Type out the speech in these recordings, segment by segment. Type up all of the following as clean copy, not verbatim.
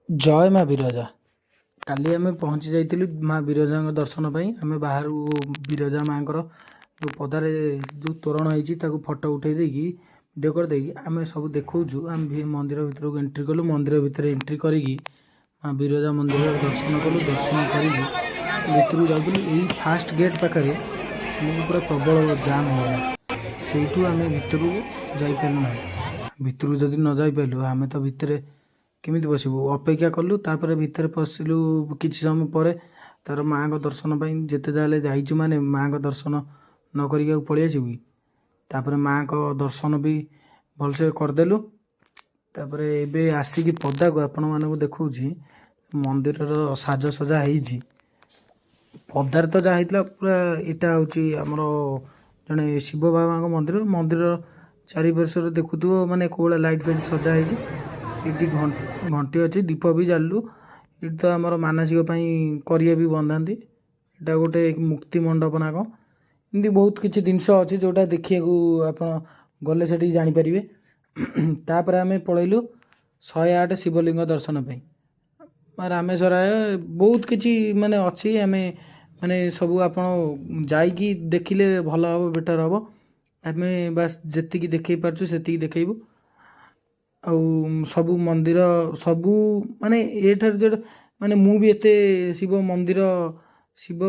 ଜୟ ମା ବିରଜା। କାଲି ଆମେ ପହଞ୍ଚି ଯାଇଥିଲୁ ମା ବିରଜାଙ୍କ ଦର୍ଶନ ପାଇଁ। ଆମେ ବାହାରୁ ବିରଜା ମାଙ୍କର ଯେଉଁ ପଦାରେ ଯେଉଁ ତୋରଣ ହେଇଛି ତାକୁ ଫଟୋ ଉଠେଇ ଦେଇକି ଭିଡ଼ିଓ କରିଦେଇକି ଆମେ ସବୁ ଦେଖାଉଛୁ। ଆମେ ମନ୍ଦିର ଭିତରକୁ ଏଣ୍ଟ୍ରି କଲୁ। ମନ୍ଦିର ଭିତରେ ଏଣ୍ଟ୍ରି କରିକି ମା ବିରଜା ମନ୍ଦିର ଦର୍ଶନ କଲୁ। ଦର୍ଶନ କରିକି ଭିତରକୁ ଯାଉଥିଲୁ। ଏଇ ଫାଷ୍ଟ ଗେଟ୍ ପାଖରେ ଆମକୁ ପୁରା ପ୍ରବଳ ଜାମ୍ ହେଇଗଲା। ସେଇଠୁ ଆମେ ଭିତରକୁ ଯାଇପାରିଲୁ ନାହିଁ। ଭିତରକୁ ଯଦି ନ ଯାଇପାରିଲୁ ଆମେ ତ ଭିତରେ କେମିତି ବସିବୁ, ଅପେକ୍ଷା କଲୁ। ତାପରେ ଭିତରେ ପଶିଲୁ କିଛି ସମୟ ପରେ। ତାର ମାଆଙ୍କ ଦର୍ଶନ ପାଇଁ ଯେତେ ଯାହା ହେଲେ ଯାଇଛୁ ମାନେ ମାଆଙ୍କ ଦର୍ଶନ ନ କରିକି ଆଉ ପଳେଇ ଆସିବୁ କି? ତାପରେ ମାଆଙ୍କ ଦର୍ଶନ ବି ଭଲସେ କରିଦେଲୁ। ତାପରେ ଏବେ ଆସିକି ପଦାକୁ ଆପଣମାନଙ୍କୁ ଦେଖାଉଛି ମନ୍ଦିରର ସାଜସଜା ହେଇଛି। ପଦାରେ ତ ଯାହା ହେଇଥିଲା ପୁରା, ଏଇଟା ହେଉଛି ଆମର ଜଣେ ଶିବ ବାବାଙ୍କ ମନ୍ଦିର। ମନ୍ଦିରର ଚାରିପାର୍ଶ୍ୱରେ ଦେଖୁଥିବ ମାନେ କୋଉଭଳିଆ ଲାଇଟ୍ ଫାଇଟ୍ ସଜା ହେଇଛି। ଏଠି ଘଣ୍ଟି ଅଛି, ଦୀପ ବି ଜାଳିଲୁ। ଏଠି ତ ଆମର ମାନସିକ ପାଇଁ କରିଏ ବି ବନ୍ଧାନ୍ତି। ଏଇଟା ଗୋଟେ ମୁକ୍ତି ମଣ୍ଡପ ନା କ'ଣ, ଏମିତି ବହୁତ କିଛି ଜିନିଷ ଅଛି ଯେଉଁଟା ଦେଖିବାକୁ ଆପଣ ଗଲେ ସେଠିକି ଜାଣିପାରିବେ। ତାପରେ ଆମେ ପଳେଇଲୁ 108 ଶିବଲିଙ୍ଗ ଦର୍ଶନ ପାଇଁ। ରାମେଶ୍ୱର ବହୁତ କିଛି ମାନେ ଅଛି। ଆମେ ମାନେ ସବୁ ଆପଣ ଯାଇକି ଦେଖିଲେ ଭଲ ହେବ, ବେଟର୍ ହେବ। ଆମେ ବାସ୍ ଯେତିକି ଦେଖେଇ ପାରୁଛୁ ସେତିକି ଦେଖେଇବୁ। ଆଉ ସବୁ ମନ୍ଦିର ସବୁ ମାନେ ଏଠାରୁ ଯେଟା ମାନେ ମୁଁ ବି ଏତେ ଶିବ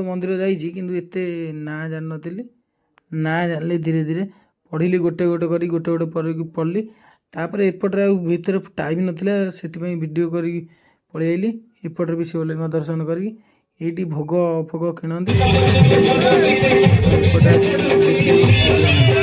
ମନ୍ଦିର ଯାଇଛି କିନ୍ତୁ ଏତେ ନାଁ ଜାଣିନଥିଲି। ନାଁ ଜାଣିଲି ଧୀରେ ଧୀରେ ପଢ଼ିଲି, ଗୋଟେ ଗୋଟେ କରି ଗୋଟେ ଗୋଟେ କରିକି ପଢ଼ିଲି। ତାପରେ ଏପଟରେ ଆଉ ଭିତରେ ଟାଇମ୍ ନଥିଲା, ସେଥିପାଇଁ ଭିଡ଼ିଓ କରିକି ପଳେଇ ଆଇଲି। ଏପଟରେ ବି ଶିବଲିଙ୍ଗ ଦର୍ଶନ କରିକି ଏଇଠି ଭୋଗ ଫୋଗ କିଣନ୍ତି। ଏପଟେ ଆସିକି ଦେଖିବେ ପୁରୀ ମନ୍ଦିର।